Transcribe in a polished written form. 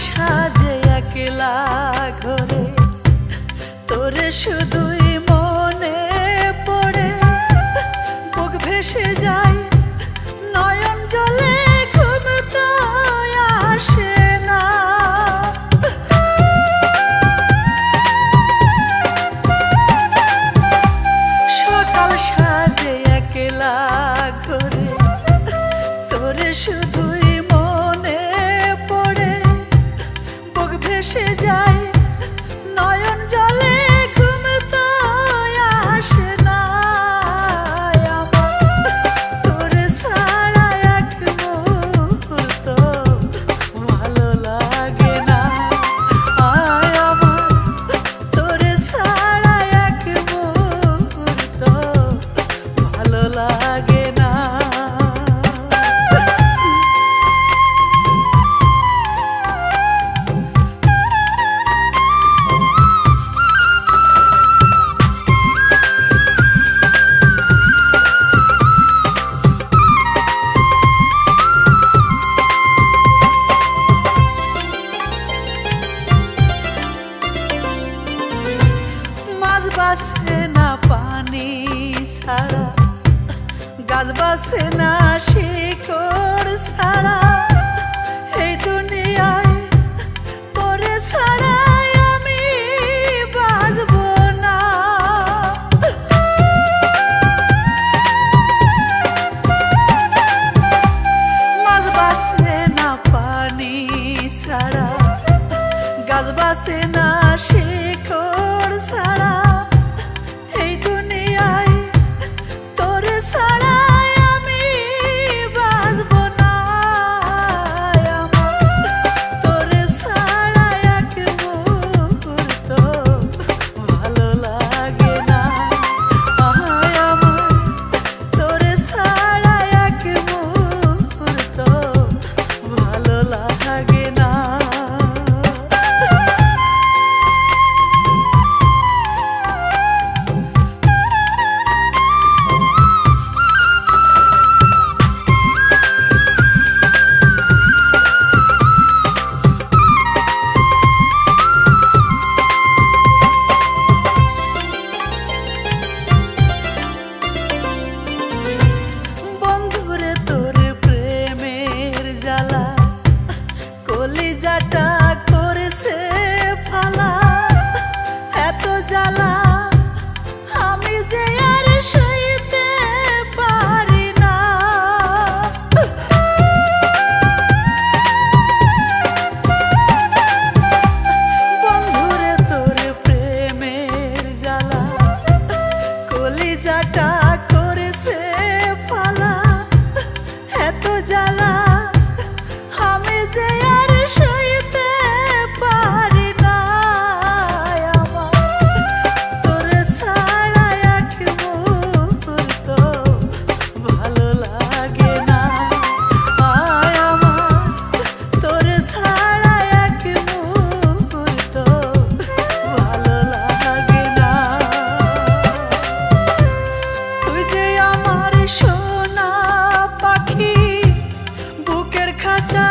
সাজে একলা ঘরে তোরে শুধুই মনে পড়ে বুক ভেসে যায় নয়ন জলে ঘুম তো আসে না সকাল সাজে একলা ঘরে তোরে শুধুই মনে পড়ে বুক ভেসে যায় নয়ন জলে ঘুম তো আসে না তোর ছাড়া এক মুহূর্ত ভালো লাগে না আমার তোর ছাড়া এক মুহূর্ত ভালো লাগে না বাসে না পানি ছাড়া গাছ বাসে না শিকড় ছাড়া এই দুনিয়ায় তোরে ছাড়া আমি বাঁচবো না মাছ বাসে না পানি ছাড়া গাছ বাসে না শিকড় ছাড়া কলিজাটা করেছে ফালা এত জ্বালা আমি যে আর সইতে পারি না বন্ধুরে তোর প্রেমের জ্বালা কলিজাটা করেছে ফালা এত জ্বালা আমি যে আর সইতে পারি না তোর ছাড়া এক মুহূর্ত ভালো লাগে না আমার তোর ছাড়া এক মুহূর্ত ভালো লাগে না তুই যে আমার সোনা পাখি বুকের খাঁচা